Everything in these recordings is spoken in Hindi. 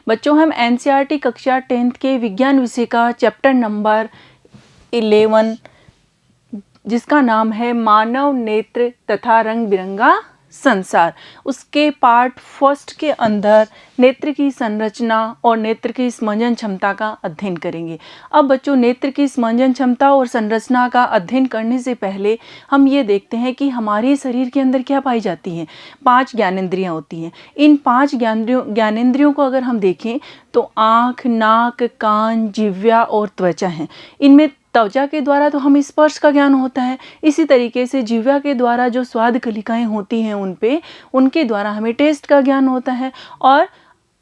बच्चों हम एनसीईआरटी कक्षा 10th के विज्ञान विषय का चैप्टर नंबर 11 जिसका नाम है मानव नेत्र तथा रंग बिरंगा संसार, उसके पार्ट फर्स्ट के अंदर नेत्र की संरचना और नेत्र की स्मंजन क्षमता का अध्ययन करेंगे। अब बच्चों, नेत्र की स्मंजन क्षमता और संरचना का अध्ययन करने से पहले हम ये देखते हैं कि हमारे शरीर के अंदर क्या पाई जाती हैं। 5 ज्ञानेंद्रियां होती हैं। इन 5 ज्ञानेंद्रियों को अगर हम देखें तो आँख, नाक, कान, जिह्वा और त्वचा हैं। इनमें त्वचा के द्वारा तो हमें स्पर्श का ज्ञान होता है, इसी तरीके से जिह्वा के द्वारा जो स्वाद कलिकाएं होती हैं उनके द्वारा हमें टेस्ट का ज्ञान होता है। और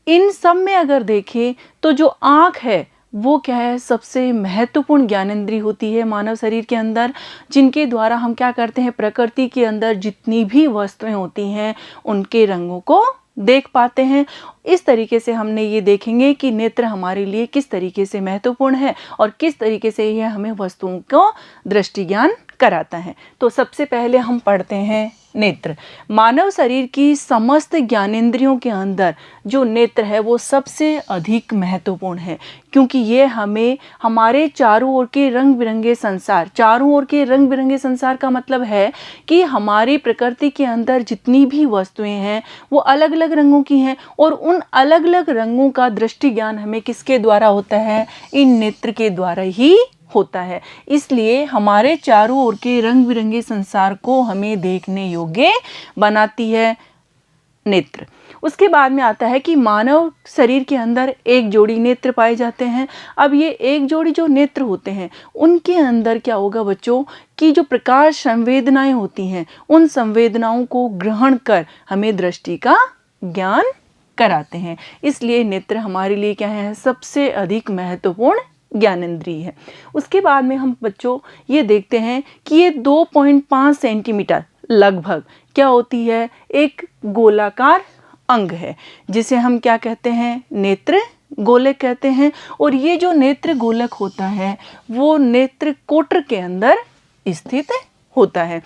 इन सब में अगर देखें तो जो आँख है वो क्या है, सबसे महत्वपूर्ण ज्ञानेंद्रिय होती है मानव शरीर के अंदर, जिनके द्वारा हम क्या करते हैं, प्रकृति के अंदर जितनी भी वस्तुएं होती हैं उनके रंगों को देख पाते हैं। इस तरीके से हमने ये देखेंगे कि नेत्र हमारे लिए किस तरीके से महत्वपूर्ण है और किस तरीके से यह हमें वस्तुओं को दृष्टि ज्ञान कराता है। तो सबसे पहले हम पढ़ते हैं नेत्र। मानव शरीर की समस्त ज्ञानेंद्रियों के अंदर जो नेत्र है वो सबसे अधिक महत्वपूर्ण है, क्योंकि ये हमें हमारे चारों ओर के रंग बिरंगे संसार, चारों ओर के रंग बिरंगे संसार का मतलब है कि हमारी प्रकृति के अंदर जितनी भी वस्तुएं हैं वो अलग अलग रंगों की हैं, और उन अलग अलग रंगों का दृष्टि ज्ञान हमें किसके द्वारा होता है, इन नेत्र के द्वारा ही होता है। इसलिए हमारे चारों ओर के रंग बिरंगे संसार को हमें देखने योग्य बनाती है नेत्र। उसके बाद में आता है कि मानव शरीर के अंदर एक जोड़ी नेत्र पाए जाते हैं। अब ये एक जोड़ी जो नेत्र होते हैं उनके अंदर क्या होगा बच्चों, कि जो प्रकाश संवेदनाएं होती हैं उन संवेदनाओं को ग्रहण कर हमें दृष्टि का ज्ञान कराते हैं। इसलिए नेत्र हमारे लिए क्या है, सबसे अधिक महत्वपूर्ण ज्ञानेंद्रिय है। उसके बाद में हम बच्चों ये देखते हैं कि ये 2.5 सेंटीमीटर लगभग क्या होती है, एक गोलाकार अंग है जिसे हम क्या कहते हैं, नेत्र गोलक कहते हैं। और ये जो नेत्र गोलक होता है वो नेत्र कोटर के अंदर स्थित होता है।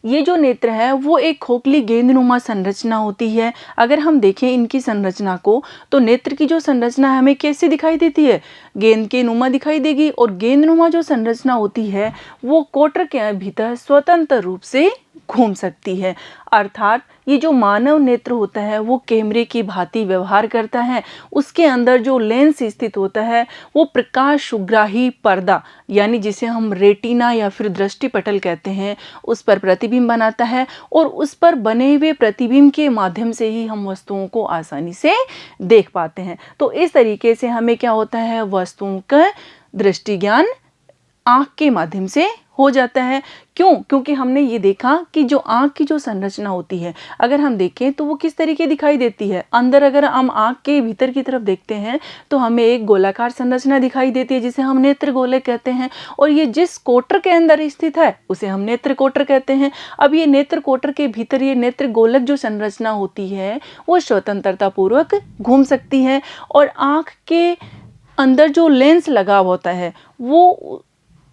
ये जो नेत्र है वो एक खोखली गेंदनुमा संरचना होती है। अगर हम देखें इनकी संरचना को तो नेत्र की जो संरचना हमें कैसे दिखाई देती है, गेंद के नुमा दिखाई देगी, और गेंदनुमा जो संरचना होती है वो कोटर के भीतर स्वतंत्र रूप से घूम सकती है। अर्थात ये जो मानव नेत्र होता है वो कैमरे की भांति व्यवहार करता है। उसके अंदर जो लेंस स्थित होता है वो प्रकाश सुग्राही पर्दा, यानी जिसे हम रेटिना या फिर दृष्टिपटल कहते हैं, उस पर प्रतिबिंब बनाता है, और उस पर बने हुए प्रतिबिंब के माध्यम से ही हम वस्तुओं को आसानी से देख पाते हैं। तो इस तरीके से हमें क्या होता है, वस्तुओं का दृष्टि ज्ञान आँख के माध्यम से हो जाता है। क्यों? क्योंकि हमने ये देखा कि जो आँख की जो संरचना होती है अगर हम देखें तो वो किस तरीके दिखाई देती है। अंदर अगर हम आँख के भीतर की तरफ देखते हैं तो हमें एक गोलाकार संरचना दिखाई देती है जिसे हम नेत्र गोलक कहते हैं, और ये जिस कोटर के अंदर स्थित है उसे हम नेत्र कोटर कहते हैं। अब ये नेत्र कोटर के भीतर ये नेत्र गोलक जो संरचना होती है वो स्वतंत्रता पूर्वक घूम सकती है, और आँख के अंदर जो लेंस लगा होता है वो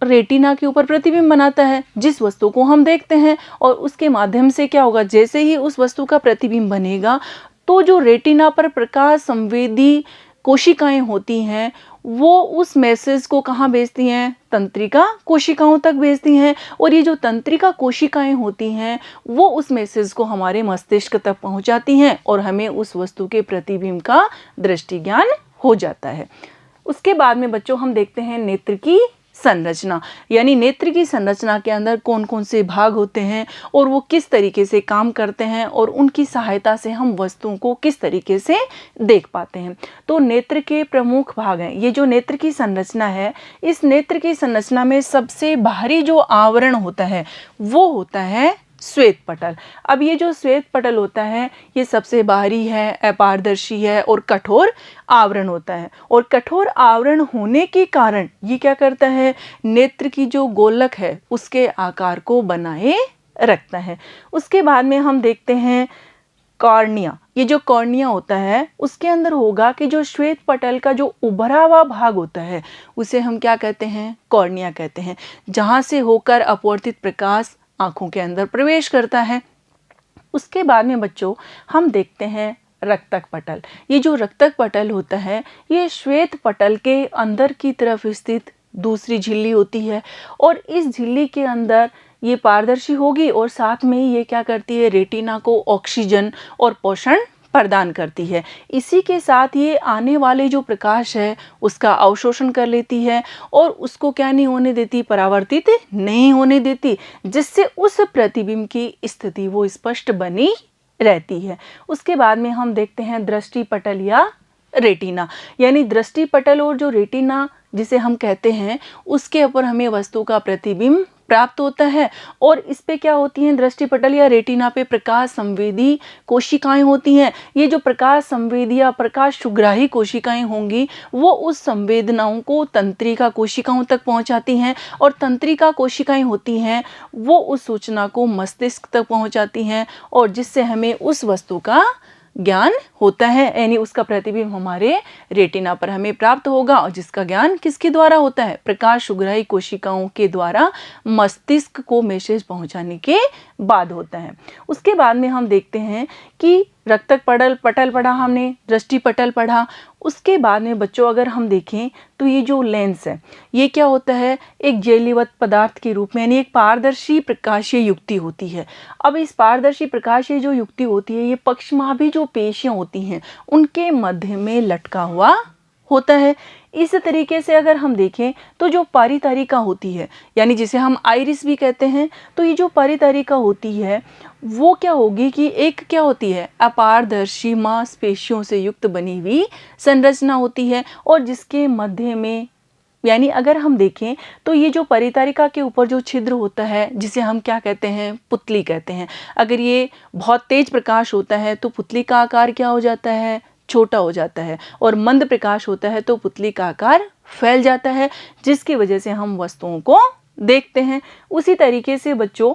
रेटिना के ऊपर प्रतिबिंब बनाता है जिस वस्तु को हम देखते हैं, और उसके माध्यम से क्या होगा, जैसे ही उस वस्तु का प्रतिबिंब बनेगा तो जो रेटिना पर प्रकाश संवेदी कोशिकाएं होती हैं वो उस मैसेज को कहाँ भेजती हैं, तंत्रिका कोशिकाओं तक भेजती हैं, और ये जो तंत्रिका कोशिकाएं होती हैं वो उस मैसेज को हमारे मस्तिष्क तक पहुंचाती हैं और हमें उस वस्तु के प्रतिबिंब का दृष्टि ज्ञान हो जाता है। उसके बाद में बच्चों हम देखते हैं नेत्र की संरचना, यानी नेत्र की संरचना के अंदर कौन कौन से भाग होते हैं और वो किस तरीके से काम करते हैं और उनकी सहायता से हम वस्तुओं को किस तरीके से देख पाते हैं। तो नेत्र के प्रमुख भाग हैं। ये जो नेत्र की संरचना है, इस नेत्र की संरचना में सबसे बाहरी जो आवरण होता है वो होता है श्वेत पटल। अब ये जो श्वेत पटल होता है ये सबसे बाहरी है, अपारदर्शी है और कठोर आवरण होता है, और कठोर आवरण होने के कारण ये क्या करता है, नेत्र की जो गोलक है उसके आकार को बनाए रखता है। उसके बाद में हम देखते हैं कॉर्निया। ये जो कॉर्निया होता है उसके अंदर होगा कि जो श्वेत पटल का जो उभरा हुआ भाग होता है उसे हम क्या कहते हैं, कॉर्निया कहते हैं, जहाँ से होकर अपवर्तित प्रकाश आँखों के अंदर प्रवेश करता है। उसके बाद में बच्चों हम देखते हैं रक्तक पटल। ये जो रक्तक पटल होता है ये श्वेत पटल के अंदर की तरफ स्थित दूसरी झिल्ली होती है और इस झिल्ली के अंदर ये पारदर्शी होगी और साथ में ही ये क्या करती है, रेटिना को ऑक्सीजन और पोषण प्रदान करती है। इसी के साथ ये आने वाले जो प्रकाश है उसका अवशोषण कर लेती है और उसको क्या नहीं होने देती, परावर्तित नहीं होने देती, जिससे उस प्रतिबिंब की स्थिति वो स्पष्ट बनी रहती है। उसके बाद में हम देखते हैं दृष्टि पटल या रेटिना। यानी दृष्टि पटल और जो रेटिना जिसे हम कहते हैं उसके ऊपर हमें वस्तु का प्रतिबिंब प्राप्त होता है और इस पे क्या होती हैं, दृष्टि पटल या रेटिना पे प्रकाश संवेदी कोशिकाएं होती हैं। ये जो प्रकाश संवेदी या प्रकाश सुग्राही कोशिकाएं होंगी वो उस संवेदनाओं को तंत्रिका कोशिकाओं तक पहुंचाती हैं और तंत्रिका कोशिकाएं होती हैं वो उस सूचना को मस्तिष्क तक पहुंचाती हैं और जिससे हमें उस वस्तु का ज्ञान होता है, यानी उसका प्रतिबिंब हमारे रेटिना पर हमें प्राप्त होगा और जिसका ज्ञान किसके द्वारा होता है, प्रकाश सुग्राही कोशिकाओं के द्वारा मस्तिष्क को मैसेज पहुंचाने के बाद होता है। उसके बाद में हम देखते हैं कि रक्तक पटल पढ़ा हमने, दृष्टि पटल पढ़ा। उसके बाद में बच्चों अगर हम देखें तो ये जो लेंस है ये क्या होता है, एक जेलीवत पदार्थ के रूप में, यानी एक पारदर्शी प्रकाशीय युक्ति होती है। अब इस पारदर्शी प्रकाशीय जो युक्ति होती है ये पक्षमाभी जो पेशियां होती हैं उनके मध्य में लटका हुआ होता है। इस तरीके से अगर हम देखें तो जो परितरिका होती है, यानी जिसे हम आइरिस भी कहते हैं, तो ये जो परितरिका होती है वो क्या होगी कि एक क्या होती है, अपारदर्शी मांसपेशियों से युक्त बनी हुई संरचना होती है और जिसके मध्य में, यानी अगर हम देखें तो ये जो परितरिका के ऊपर जो छिद्र होता है जिसे हम क्या कहते हैं, पुतली कहते हैं। अगर ये बहुत तेज प्रकाश होता है तो पुतली का आकार क्या हो जाता है, छोटा हो जाता है और मंद प्रकाश होता है तो पुतली का आकार फैल जाता है, जिसकी वजह से हम वस्तुओं को देखते हैं। उसी तरीके से बच्चों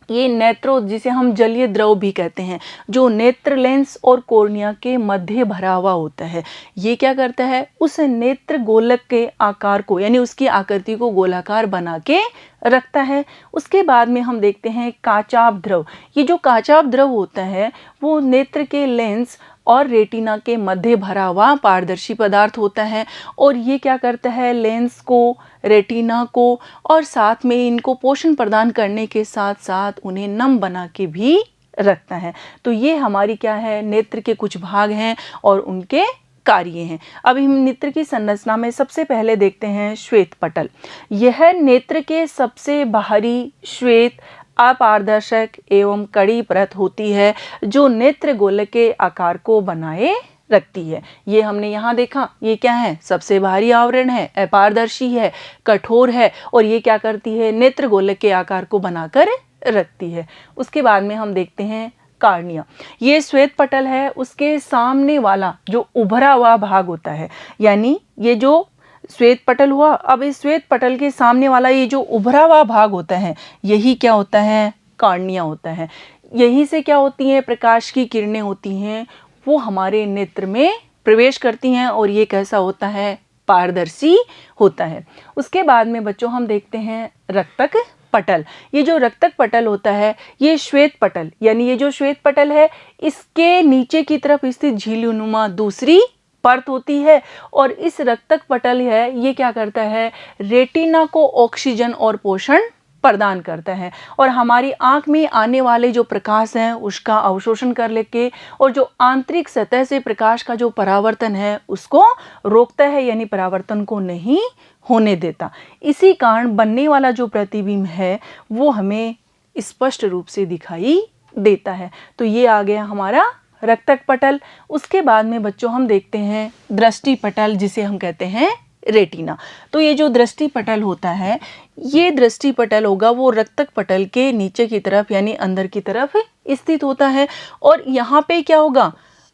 ये नेत्रो जिसे हम जलीय द्रव भी कहते हैं, जो नेत्र लेंस और कॉर्निया के मध्य भरा हुआ होता है, ये क्या करता है, उस नेत्र गोलक के आकार को, यानी उसकी आकृति को गोलाकार बना के रखता है। उसके बाद में हम देखते हैं काचाभ द्रव। ये जो काचाभ द्रव होता है वो नेत्र के लेंस और रेटिना के मध्य भरा हुआ पारदर्शी पदार्थ होता है और ये क्या करता है, लेंस को, रेटिना को और साथ में इनको पोषण प्रदान करने के साथ साथ उन्हें नम बना के भी रखता है। तो ये हमारी क्या है, नेत्र के कुछ भाग हैं और उनके कार्य हैं। अब हम नेत्र की संरचना में सबसे पहले देखते हैं श्वेत पटल। यह नेत्र के सबसे बाहरी श्वेत अपारदर्शक एवं कड़ी परत होती है जो नेत्र गोलक के आकार को बनाए रखती है। ये हमने यहाँ देखा, ये क्या है, सबसे बाहरी आवरण है, अपारदर्शी है, कठोर है और ये क्या करती है, नेत्र गोलक के आकार को बनाकर रखती है। उसके बाद में हम देखते हैं कार्निया। ये श्वेत पटल है, उसके सामने वाला जो उभरा हुआ भाग होता है, यानी ये जो श्वेत पटल हुआ, अब इस श्वेत पटल के सामने वाला ये जो उभरा हुआ भाग होता है यही क्या होता है, कार्निया होता है। यहीं से क्या होती है, प्रकाश की किरणें होती हैं वो हमारे नेत्र में प्रवेश करती हैं और ये कैसा होता है, पारदर्शी होता है। उसके बाद में बच्चों हम देखते हैं रक्तक पटल। ये जो रक्तक पटल होता है ये श्वेत पटल, यानी ये जो श्वेत पटल है इसके नीचे की तरफ स्थित झिल्लीनुमा दूसरी परत होती है और इस रक्तक पटल है ये क्या करता है, रेटिना को ऑक्सीजन और पोषण प्रदान करता है और हमारी आंख में आने वाले जो प्रकाश हैं उसका अवशोषण कर लेके और जो आंतरिक सतह से प्रकाश का जो परावर्तन है उसको रोकता है, यानी परावर्तन को नहीं होने देता। इसी कारण बनने वाला जो प्रतिबिंब है वो हमें स्पष्ट रूप से दिखाई देता है। तो ये आ गया हमारा रक्तक पटल। उसके बाद में बच्चों हम देखते हैं दृष्टि पटल जिसे हम कहते हैं रेटिना। तो ये जो दृष्टि पटल होता है ये दृष्टि पटल होगा वो रक्तक पटल के नीचे की तरफ यानी अंदर की तरफ स्थित होता है और यहाँ पे क्या होगा,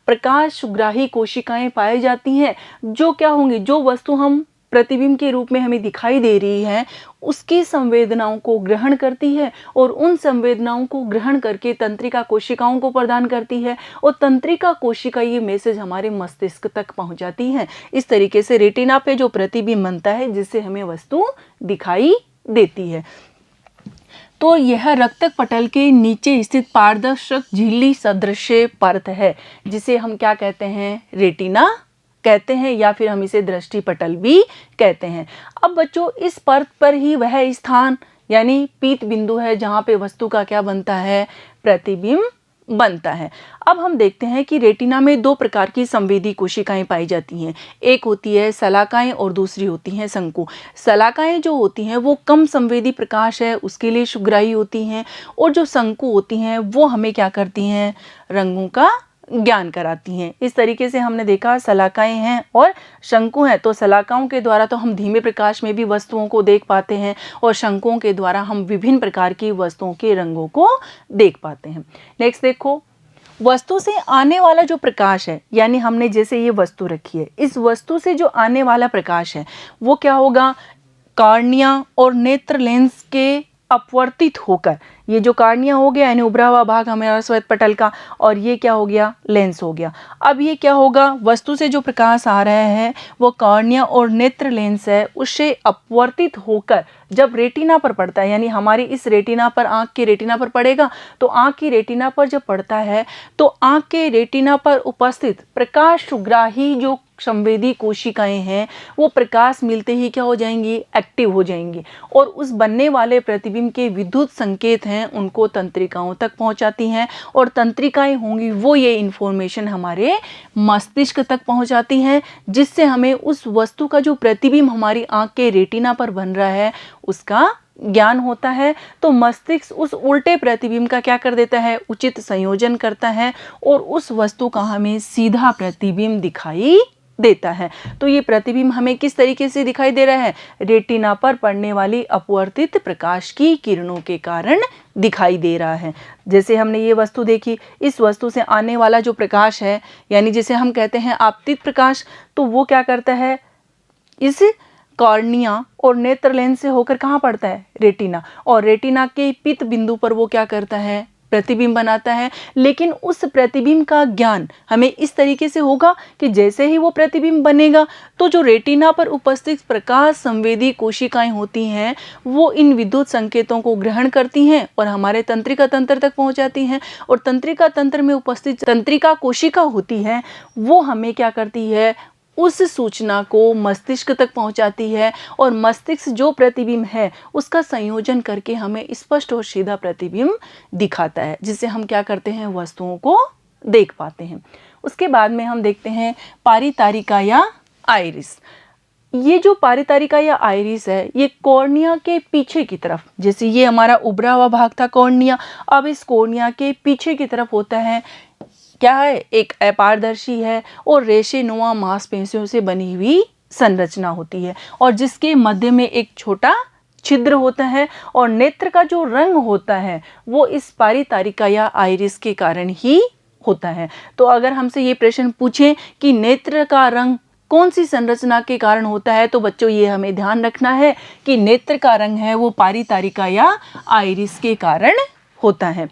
प्रकाश सुग्राही कोशिकाएं पाई जाती हैं जो क्या होंगी, जो वस्तु हम प्रतिबिंब के रूप में हमें दिखाई दे रही है उसकी संवेदनाओं को ग्रहण करती है और उन संवेदनाओं को ग्रहण करके तंत्रिका कोशिकाओं को प्रदान करती है और तंत्रिका कोशिका ये मैसेज हमारे मस्तिष्क तक पहुंचाती है। इस तरीके से रेटिना पे जो प्रतिबिंब बनता है जिससे हमें वस्तु दिखाई देती है। तो यह रक्तक पटल के नीचे स्थित पारदर्शक झिल्ली सदृश परत है, जिसे हम क्या कहते हैं, रेटिना कहते हैं, या फिर हम इसे दृष्टि पटल भी कहते हैं। अब बच्चों, इस परत पर ही वह स्थान यानी पीत बिंदु है जहाँ पे वस्तु का क्या बनता है, प्रतिबिंब बनता है। अब हम देखते हैं कि रेटिना में दो प्रकार की संवेदी कोशिकाएं पाई जाती हैं। एक होती है शलाकाएं और दूसरी होती हैं शंकु। शलाकाएं जो होती हैं वो कम संवेदी प्रकाश है उसके लिए सुग्राही होती हैं, और जो शंकु होती हैं वो हमें क्या करती हैं, रंगों का ज्ञान कराती हैं। इस तरीके से हमने देखा शलाकाएं हैं और शंकु हैं। तो शलाकाओं के द्वारा तो हम धीमे प्रकाश में भी वस्तुओं को देख पाते हैं, और शंकुओं के द्वारा हम विभिन्न प्रकार की वस्तुओं के रंगों को देख पाते हैं। नेक्स्ट देखो, वस्तु से आने वाला जो प्रकाश है, यानी हमने जैसे ये वस्तु रखी है, इस वस्तु से जो आने वाला प्रकाश है वो क्या होगा, कॉर्निया और नेत्र लेंस के अपवर्तित होकर, ये जो कॉर्निया हो गया यानी उभरा हुआ भाग हमारा श्वेत पटल का, और ये क्या हो गया, लेंस हो गया। अब ये क्या होगा, वस्तु से जो प्रकाश आ रहा है वो कॉर्निया और नेत्र लेंस है, उससे अपवर्तित होकर जब रेटिना पर पड़ता है, यानी हमारी इस रेटिना पर, आँख की रेटिना पर पड़ेगा, तो आँख की रेटिना पर जब पड़ता है तो आँख के रेटिना पर उपस्थित प्रकाश सुग्राही जो संवेदी कोशिकाएं हैं वो प्रकाश मिलते ही क्या हो जाएंगी, एक्टिव हो जाएंगी, और उस बनने वाले प्रतिबिंब के विद्युत संकेत हैं उनको तंत्रिकाओं तक पहुंचाती हैं, और तंत्रिकाएं होंगी वो ये इन्फॉर्मेशन हमारे मस्तिष्क तक पहुंचाती हैं, जिससे हमें उस वस्तु का जो प्रतिबिंब हमारी आँख के रेटिना पर बन रहा है उसका ज्ञान होता है। तो मस्तिष्क उस उल्टे प्रतिबिंब का क्या कर देता है, उचित संयोजन करता है, और उस वस्तु का हमें सीधा प्रतिबिंब दिखाई देता है। तो ये प्रतिबिंब हमें किस तरीके से दिखाई दे रहा है, रेटिना पर पड़ने वाली अपवर्तित प्रकाश की किरणों के कारण दिखाई दे रहा है। जैसे हमने ये वस्तु देखी, इस वस्तु से आने वाला जो प्रकाश है, यानी जिसे हम कहते हैं आपतित प्रकाश, तो वो क्या करता है, इस कॉर्निया और नेत्र लेंस से होकर कहाँ पड़ता है, रेटिना, और रेटिना के पित बिंदु पर वो क्या करता है, प्रतिबिंब बनाता है। लेकिन उस प्रतिबिंब का ज्ञान हमें इस तरीके से होगा कि जैसे ही वो प्रतिबिंब बनेगा तो जो रेटिना पर उपस्थित प्रकाश संवेदी कोशिकाएं होती हैं वो इन विद्युत संकेतों को ग्रहण करती हैं और हमारे तंत्रिका तंत्र तक पहुंचाती हैं, और तंत्रिका तंत्र में उपस्थित तंत्रिका कोशिका होती है वो हमें क्या करती है, उस सूचना को मस्तिष्क तक पहुंचाती है, और मस्तिष्क जो प्रतिबिंब है उसका संयोजन करके हमें स्पष्ट और सीधा प्रतिबिंब दिखाता है, जिससे हम क्या करते हैं, वस्तुओं को देख पाते हैं। उसके बाद में हम देखते हैं पारितारिका या आइरिस। ये जो पारितारिका या आइरिस है ये कॉर्निया के पीछे की तरफ, जैसे ये हमारा उभरा हुआ भाग था कॉर्निया, अब इस कॉर्निया के पीछे की तरफ होता है, क्या है, एक अपारदर्शी है और रेशेनुमा मांसपेशियों से बनी हुई संरचना होती है, और जिसके मध्य में एक छोटा छिद्र होता है, और नेत्र का जो रंग होता है वो इस पारितारिका या आइरिस के कारण ही होता है। तो अगर हमसे ये प्रश्न पूछें कि नेत्र का रंग कौन सी संरचना के कारण होता है, तो बच्चों ये हमें ध्यान रखना है कि नेत्र का रंग है वो पारितारिका या आइरिस के कारण होता है।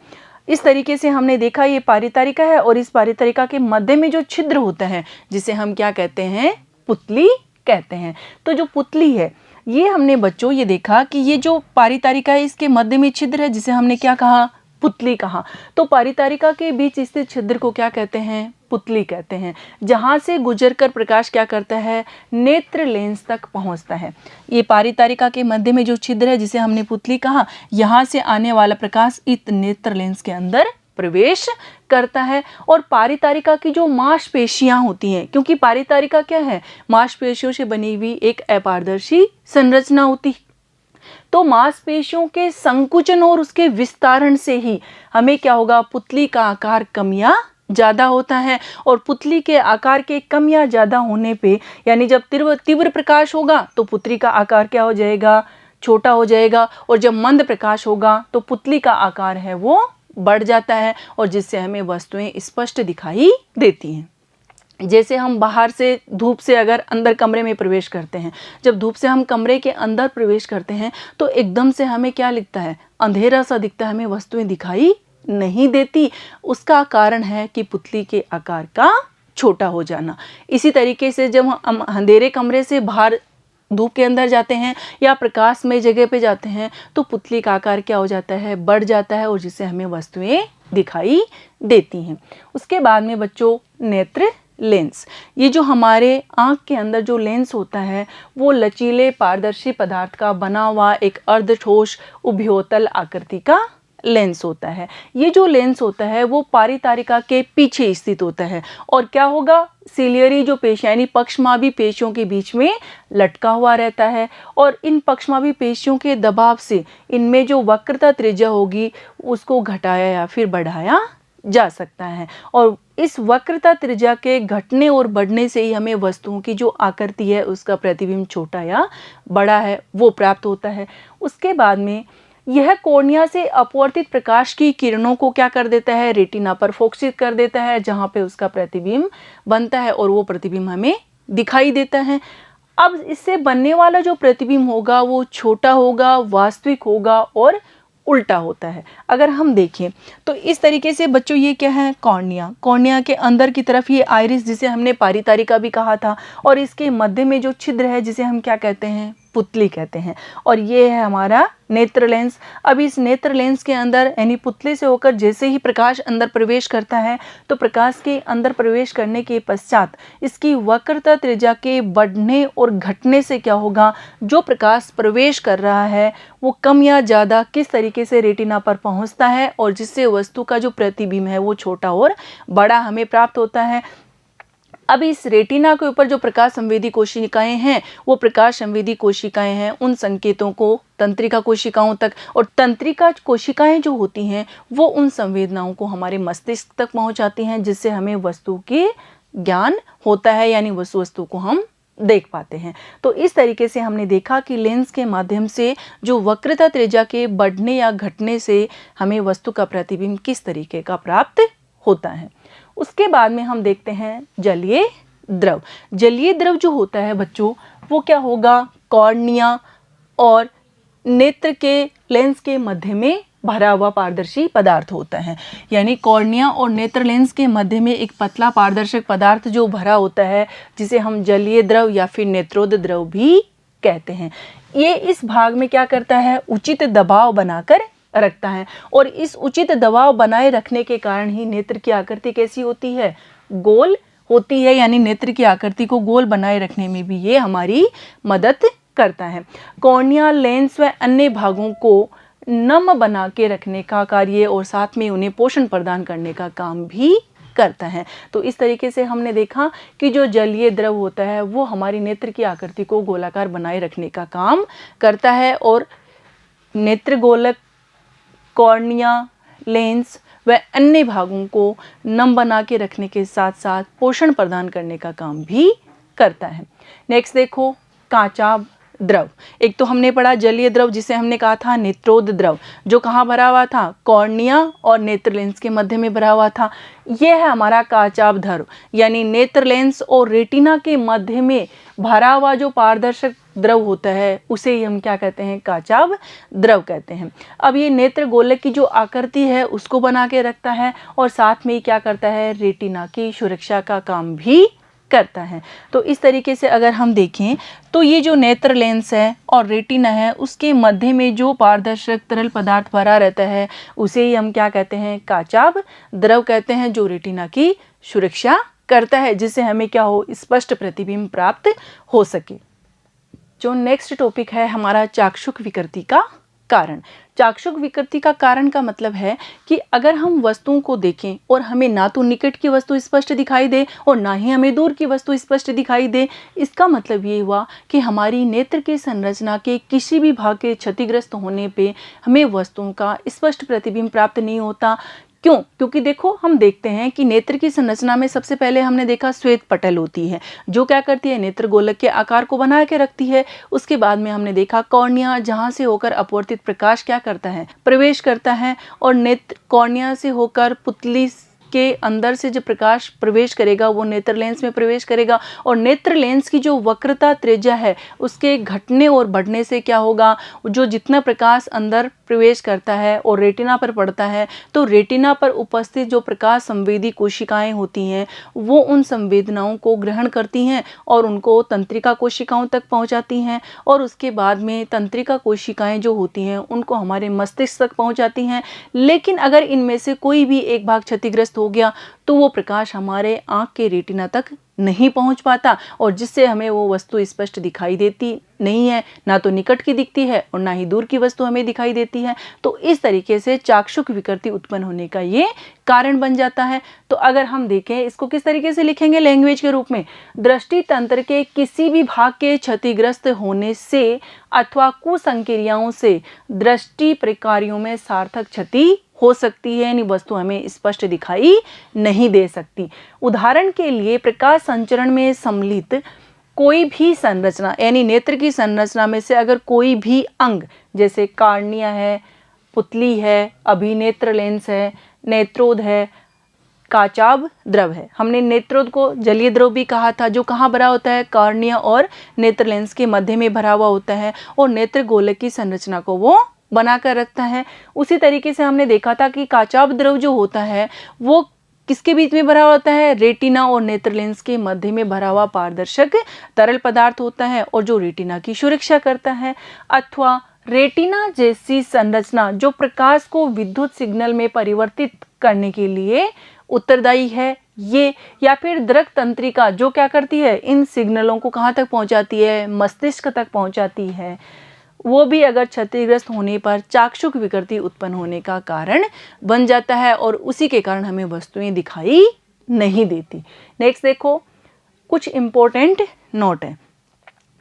इस तरीके से हमने देखा ये पारितारिका है, और इस पारितारिका के मध्य में जो छिद्र होता है जिसे हम क्या कहते हैं, पुतली कहते हैं। तो जो पुतली है ये हमने बच्चों ये देखा कि ये जो पारितारिका है इसके मध्य में छिद्र है जिसे हमने क्या कहा, पुतली कहा। तो पारितारिका के बीच स्थित छिद्र को क्या कहते हैं, पुतली कहते हैं, जहां से गुजरकर प्रकाश क्या करता है, नेत्र लेंस तक पहुंचता है। ये पारितारिका के मध्य में जो छिद्र है जिसे हमने पुतली कहा, यहां से आने वाला प्रकाश इस नेत्र लेंस के अंदर प्रवेश करता है, और पारितारिका की जो मांसपेशियां होती हैं, क्योंकि पारितारिका क्या है, मांसपेशियों से बनी हुई एक अपारदर्शी संरचना होती है, तो मांसपेशियों के संकुचन और उसके विस्तारण से ही हमें क्या होगा, पुतली का आकार कम या ज़्यादा होता है, और पुतली के आकार के कम या ज़्यादा होने पे, यानी जब तीव्र प्रकाश होगा तो पुतली का आकार क्या हो जाएगा, छोटा हो जाएगा, और जब मंद प्रकाश होगा तो पुतली का आकार है वो बढ़ जाता है, और जिससे हमें वस्तुएं स्पष्ट दिखाई देती हैं। जैसे हम बाहर से धूप से अगर अंदर कमरे में प्रवेश करते हैं, जब धूप से हम कमरे के अंदर प्रवेश करते हैं तो एकदम से हमें क्या दिखता है, अंधेरा सा दिखता है, हमें वस्तुएं दिखाई नहीं देती। उसका कारण है कि पुतली के आकार का छोटा हो जाना। इसी तरीके से जब हम अंधेरे कमरे से बाहर धूप के अंदर जाते हैं या प्रकाशमय जगह पे जाते हैं तो पुतली का आकार क्या हो जाता है, बढ़ जाता है और जिससे हमें वस्तुएं दिखाई देती हैं। उसके बाद में बच्चों नेत्र लेंस। ये जो हमारे आँख के अंदर जो लेंस होता है वो लचीले पारदर्शी पदार्थ का बना हुआ एक अर्धठोस उभयोतल आकृति का लेंस होता है। ये जो लेंस होता है वो पारितारिका के पीछे स्थित होता है और क्या होगा, सिलियरी जो पेशियानी पक्षमाभी पेशियों के बीच में लटका हुआ रहता है और इन पक्षमाभी पेशियों के दबाव से इनमें जो वक्रता त्रिज्या होगी उसको घटाया या फिर बढ़ाया जा सकता है और इस वक्रता त्रिज्या के घटने और बढ़ने से ही हमें वस्तुओं की जो आकृति है उसका प्रतिबिंब छोटा या बड़ा है वो प्राप्त होता है। उसके बाद में यह कॉर्निया से अपवर्तित प्रकाश की किरणों को क्या कर देता है, रेटिना पर फोकसित कर देता है जहाँ पे उसका प्रतिबिंब बनता है और वो प्रतिबिंब हमें दिखाई देता है। अब इससे बनने वाला जो प्रतिबिंब होगा वो छोटा होगा, वास्तविक होगा और उल्टा होता है। अगर हम देखें तो इस तरीके से बच्चों ये क्या है, कॉर्निया। कॉर्निया के अंदर की तरफ ये आइरिस जिसे हमने पारितारिका भी कहा था और इसके मध्य में जो छिद्र है जिसे हम क्या कहते हैं, पुतली कहते हैं और ये है हमारा नेत्र लेंस। अब इस नेत्र लेंस के अंदर यानी पुतली से होकर जैसे ही प्रकाश अंदर प्रवेश करता है तो प्रकाश के अंदर प्रवेश करने के पश्चात इसकी वक्रता त्रिज्या के बढ़ने और घटने से क्या होगा, जो प्रकाश प्रवेश कर रहा है वो कम या ज़्यादा किस तरीके से रेटिना पर पहुंचता है और जिससे वस्तु का जो प्रतिबिंब है वो छोटा और बड़ा हमें प्राप्त होता है। अब इस रेटिना के ऊपर जो प्रकाश संवेदी कोशिकाएं हैं वो प्रकाश संवेदी कोशिकाएं हैं उन संकेतों को तंत्रिका कोशिकाओं तक, और तंत्रिका कोशिकाएं जो होती हैं वो उन संवेदनाओं को हमारे मस्तिष्क तक पहुंचाती हैं जिससे हमें वस्तु के ज्ञान होता है यानी वस्तु को हम देख पाते हैं। तो इस तरीके से हमने देखा कि लेंस के माध्यम से जो वक्रता त्रिज्या के बढ़ने या घटने से हमें वस्तु का प्रतिबिंब किस तरीके का प्राप्त होता है। उसके बाद में हम देखते हैं जलीय द्रव। जलीय द्रव जो होता है बच्चों वो क्या होगा, कॉर्निया और नेत्र के लेंस के मध्य में भरा हुआ पारदर्शी पदार्थ होता है। यानी कॉर्निया और नेत्र लेंस के मध्य में एक पतला पारदर्शक पदार्थ जो भरा होता है जिसे हम जलीय द्रव या फिर नेत्रोद द्रव भी कहते हैं। ये इस भाग में क्या करता है, उचित दबाव बनाकर रखता है और इस उचित दबाव बनाए रखने के कारण ही नेत्र की आकृति कैसी होती है, गोल होती है। यानी नेत्र की आकृति को गोल बनाए रखने में भी ये हमारी मदद करता है। कॉर्निया लेंस व अन्य भागों को नम बना के रखने का कार्य और साथ में उन्हें पोषण प्रदान करने का काम भी करता है। तो इस तरीके से हमने देखा कि जो जलीय द्रव होता है वो हमारी नेत्र की आकृति को गोलाकार बनाए रखने का काम करता है और नेत्र गोलक, कॉर्निया, लेंस व अन्य भागों को नम बना के रखने के साथ साथ पोषण प्रदान करने का काम भी करता है। नेक्स्ट देखो कांचा द्रव। एक तो हमने पढ़ा जलीय द्रव जिसे हमने कहा था नेत्रोद द्रव, जो कहाँ भरा हुआ था, कॉर्निया और नेत्र लेंस के मध्य में भरा हुआ था। यह है हमारा काचाभ द्रव, यानी नेत्र लेंस और रेटिना के मध्य में भरा हुआ जो पारदर्शक द्रव होता है उसे ही हम क्या कहते हैं, काचाभ द्रव कहते हैं। अब ये नेत्र गोलक की जो आकृति है उसको बना के रखता है और साथ में क्या करता है, रेटिना की सुरक्षा का काम भी करता है। तो इस तरीके से अगर हम देखें तो ये जो नेत्र लेंस है और रेटिना है उसके मध्य में जो पारदर्शक तरल पदार्थ भरा रहता है उसे ही हम क्या कहते हैं, काचाभ द्रव कहते हैं, जो रेटिना की सुरक्षा करता है जिससे हमें क्या हो, स्पष्ट प्रतिबिंब प्राप्त हो सके। जो नेक्स्ट टॉपिक है हमारा चाक्षुष विकृति का कारण। चाक्षुष विकृति का कारण का मतलब है कि अगर हम वस्तुओं को देखें और हमें ना तो निकट की वस्तु स्पष्ट दिखाई दे और ना ही हमें दूर की वस्तु स्पष्ट दिखाई दे, इसका मतलब ये हुआ कि हमारी नेत्र की संरचना के किसी भी भाग के क्षतिग्रस्त होने पे हमें वस्तुओं का स्पष्ट प्रतिबिंब प्राप्त नहीं होता। क्यों? क्योंकि देखो हम देखते हैं कि नेत्र की संरचना में सबसे पहले हमने देखा श्वेत पटल होती है जो क्या करती है, नेत्र गोलक के आकार को बना के रखती है। उसके बाद में हमने देखा कॉर्निया, जहां से होकर अपवर्तित प्रकाश क्या करता है, प्रवेश करता है और नेत्र कॉर्निया से होकर पुतली के अंदर से जो प्रकाश प्रवेश करेगा वो नेत्र लेंस में प्रवेश करेगा, और नेत्र लेंस की जो वक्रता त्रिज्या है उसके घटने और बढ़ने से क्या होगा, जो जितना प्रकाश अंदर प्रवेश करता है और रेटिना पर पड़ता है, तो रेटिना पर उपस्थित जो प्रकाश संवेदी कोशिकाएं होती हैं वो उन संवेदनाओं को ग्रहण करती हैं और उनको तंत्रिका कोशिकाओं तक पहुंचाती हैं, और उसके बाद में तंत्रिका कोशिकाएं जो होती हैं उनको हमारे मस्तिष्क तक पहुंचाती हैं। लेकिन अगर इनमें से कोई भी एक भाग क्षतिग्रस्त हो गया तो वो प्रकाश हमारे आँख के रेटिना तक नहीं पहुंच पाता, और जिससे हमें वो वस्तु स्पष्ट दिखाई देती नहीं है, ना तो निकट की दिखती है और ना ही दूर की वस्तु हमें दिखाई देती है। तो इस तरीके से चाक्षुष विकृति उत्पन्न होने का ये कारण बन जाता है। तो अगर हम देखें इसको किस तरीके से लिखेंगे लैंग्वेज के रूप में, दृष्टि तंत्र के किसी भी भाग के क्षतिग्रस्त होने से अथवा कुसंक्रियाओं से दृष्टि प्रकारियों में सार्थक क्षति हो सकती है, यानी वस्तु हमें स्पष्ट दिखाई नहीं दे सकती। उदाहरण के लिए प्रकाश संचरण में सम्मिलित कोई भी संरचना, यानी नेत्र की संरचना में से अगर कोई भी अंग, जैसे कार्निया है, पुतली है, अभिनेत्र लेंस है, नेत्रोद है, काचाभ द्रव है। हमने नेत्रोद को जलीय द्रव भी कहा था, जो कहाँ भरा होता है, कार्निया और नेत्र लेंस के मध्य में भरा हुआ होता है और नेत्र गोलक की संरचना को वो बनाकर रखता है। उसी तरीके से हमने देखा था कि काचाभ द्रव जो होता है वो किसके बीच में भरा होता है, रेटिना और नेत्र लेंस के मध्य में भरा हुआ पारदर्शक तरल पदार्थ होता है और जो रेटिना की सुरक्षा करता है। अथवा रेटिना जैसी संरचना जो प्रकाश को विद्युत सिग्नल में परिवर्तित करने के लिए उत्तरदायी है ये, या फिर दृक तंत्रिका जो क्या करती है, इन सिग्नलों को कहाँ तक पहुँचाती है, मस्तिष्क तक पहुँचाती है, वो भी अगर क्षतिग्रस्त होने पर चाक्षुष विकृति उत्पन्न होने का कारण बन जाता है और उसी के कारण हमें वस्तुएं दिखाई नहीं देती। नेक्स्ट देखो, कुछ इम्पोर्टेंट नोट है।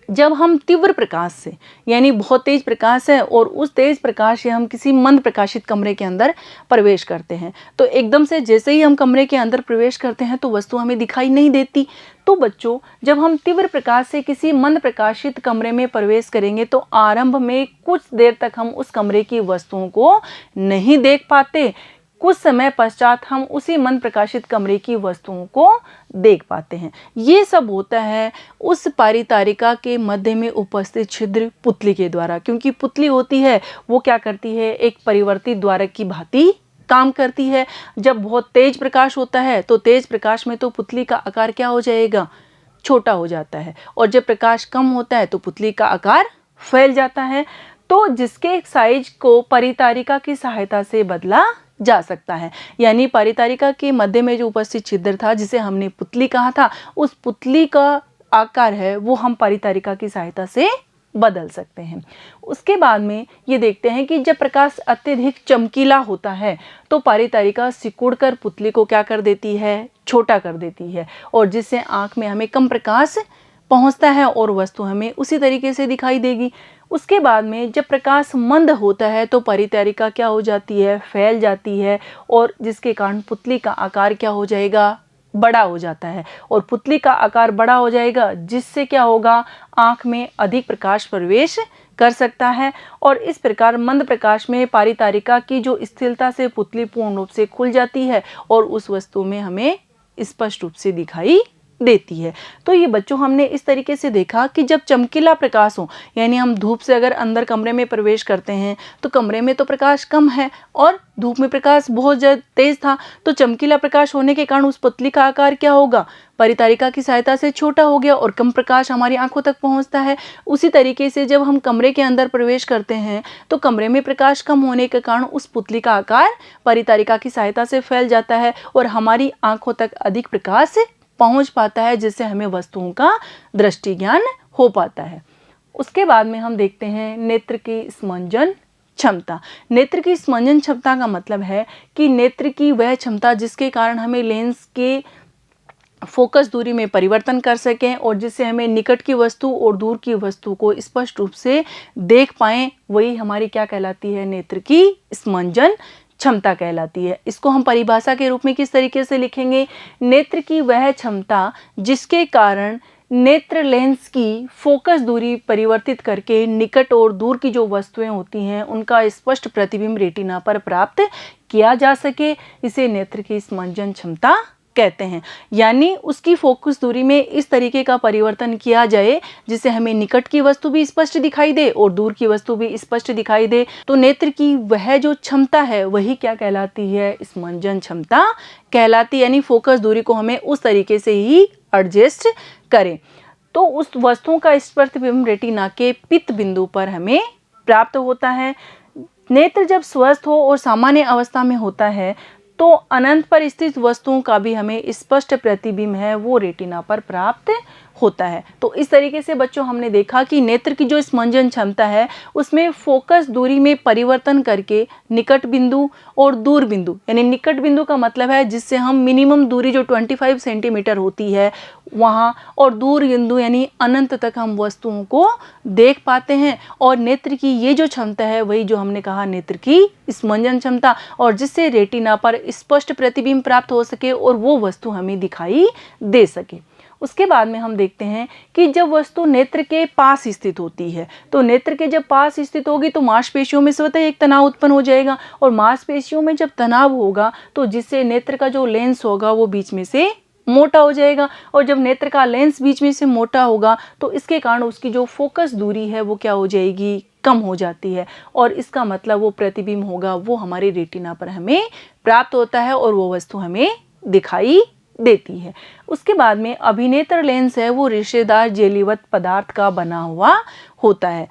जब हम तीव्र प्रकाश से, यानी बहुत तेज प्रकाश है और उस तेज प्रकाश से हम किसी मंद प्रकाशित कमरे के अंदर प्रवेश करते हैं, तो एकदम से जैसे ही हम कमरे के अंदर प्रवेश करते हैं तो वस्तु हमें दिखाई नहीं देती। तो बच्चों, जब हम तीव्र प्रकाश से किसी मंद प्रकाशित कमरे में प्रवेश करेंगे तो आरंभ में कुछ देर तक हम उस कमरे की वस्तुओं को नहीं देख पाते, कुछ समय पश्चात हम उसी मंद प्रकाशित कमरे की वस्तुओं को देख पाते हैं। ये सब होता है उस परितारिका के मध्य में उपस्थित छिद्र पुतली के द्वारा, क्योंकि पुतली होती है वो क्या करती है, एक परिवर्तित द्वारक की भांति काम करती है। जब बहुत तेज प्रकाश होता है तो तेज प्रकाश में तो पुतली का आकार क्या हो जाएगा, छोटा हो जाता है, और जब प्रकाश कम होता है तो पुतली का आकार फैल जाता है। तो जिसके साइज को परितारिका की सहायता से बदला जा सकता है, यानी परितारिका के मध्य में जो उपस्थित छिद्र था जिसे हमने पुतली कहा था, उस पुतली का आकार है वो हम परितारिका की सहायता से बदल सकते हैं। उसके बाद में ये देखते हैं कि जब प्रकाश अत्यधिक चमकीला होता है तो परितारिका सिकुड़कर पुतली को क्या कर देती है, छोटा कर देती है, और जिससे आँख में हमें कम प्रकाश पहुंचता है और वस्तु हमें उसी तरीके से दिखाई देगी। उसके बाद में जब प्रकाश मंद होता है तो परितारिका क्या हो जाती है, फैल जाती है, और जिसके कारण पुतली का आकार क्या हो जाएगा, बड़ा हो जाता है, और पुतली का आकार बड़ा हो जाएगा जिससे क्या होगा, आँख में अधिक प्रकाश प्रवेश कर सकता है, और इस प्रकार मंद प्रकाश में परितारिका की जो स्थिरता से पुतली पूर्ण रूप से खुल जाती है और उस वस्तु में हमें स्पष्ट रूप से दिखाई देती है। तो ये बच्चों हमने इस तरीके से देखा कि जब चमकीला प्रकाश हो, यानी हम धूप से अगर अंदर कमरे में प्रवेश करते हैं तो कमरे में तो प्रकाश कम है और धूप में प्रकाश बहुत ज़्यादा तेज था, तो चमकीला प्रकाश होने के कारण उस पुतली का आकार क्या होगा, परितारिका की सहायता से छोटा हो गया और कम प्रकाश हमारी आंखों तक पहुंचता है। उसी तरीके से जब हम कमरे के अंदर प्रवेश करते हैं तो कमरे में प्रकाश कम होने के कारण उस पुतली का आकार परितारिका की सहायता से फैल जाता है और हमारी आंखों तक अधिक प्रकाश पहुंच पाता है, जिससे हमें वस्तुओं का दृष्टि ज्ञान हो पाता है। उसके बाद में हम देखते हैं नेत्र की स्मंजन क्षमता। नेत्र की स्मंजन क्षमता का मतलब है कि नेत्र की वह क्षमता जिसके कारण हमें लेंस के फोकस दूरी में परिवर्तन कर सकें और जिससे हमें निकट की वस्तु और दूर की वस्तु को स्पष्ट रूप से देख पाएं, वही हमारी क्या कहलाती है, नेत्र की स्मंजन क्षमता कहलाती है। इसको हम परिभाषा के रूप में किस तरीके से लिखेंगे, नेत्र की वह क्षमता जिसके कारण नेत्र लेंस की फोकस दूरी परिवर्तित करके निकट और दूर की जो वस्तुएं होती हैं उनका स्पष्ट प्रतिबिंब रेटिना पर प्राप्त किया जा सके, इसे नेत्र की स्मंजन क्षमता कहते हैं। यानी उसकी फोकस दूरी में इस तरीके का परिवर्तन किया जाए जिससे हमें निकट की वस्तु भी स्पष्ट दिखाई दे और दूर की वस्तु भी स्पष्ट दिखाई दे। तो नेत्र की वह जो क्षमता है वही क्या कहलाती है, स्मंजन क्षमता कहलाती है। यानी फोकस दूरी को हमें उस तरीके से ही एडजस्ट करें तो उस वस्तुओं का स्पर्श प्रतिबिंब रेटिना के पित्त बिंदु पर हमें प्राप्त होता है। नेत्र जब स्वस्थ हो और सामान्य अवस्था में होता है तो अनंत पर स्थित वस्तुओं का भी हमें स्पष्ट प्रतिबिंब है वो रेटिना पर प्राप्त होता है। तो इस तरीके से बच्चों हमने देखा कि नेत्र की जो स्मंजन क्षमता है उसमें फोकस दूरी में परिवर्तन करके निकट बिंदु और दूर बिंदु, यानी निकट बिंदु का मतलब है जिससे हम मिनिमम दूरी जो 25 सेंटीमीटर होती है वहाँ, और दूर बिंदु यानी अनंत तक हम वस्तुओं को देख पाते हैं। और नेत्र की ये जो क्षमता है वही जो हमने कहा नेत्र की स्मंजन क्षमता, और जिससे रेटिना पर स्पष्ट प्रतिबिंब प्राप्त हो सके और वो वस्तु हमें दिखाई दे सके। उसके बाद में हम देखते हैं कि जब वस्तु नेत्र के पास स्थित होती है तो नेत्र के जब पास स्थित होगी तो मांसपेशियों में स्वतः एक तनाव उत्पन्न हो जाएगा, और मांसपेशियों में जब तनाव होगा तो जिससे नेत्र का जो लेंस होगा वो बीच में से मोटा हो जाएगा, और जब नेत्र का लेंस बीच में से मोटा होगा तो इसके कारण उसकी जो फोकस दूरी है वो क्या हो जाएगी, कम हो जाती है, और इसका मतलब वो प्रतिबिंब होगा वो हमारे रेटिना पर हमें प्राप्त होता है और वो वस्तु हमें दिखाई देती है। उसके बाद में अभिनेत्र लेंस है वो रेशेदार जेलीवत पदार्थ का बना हुआ होता है।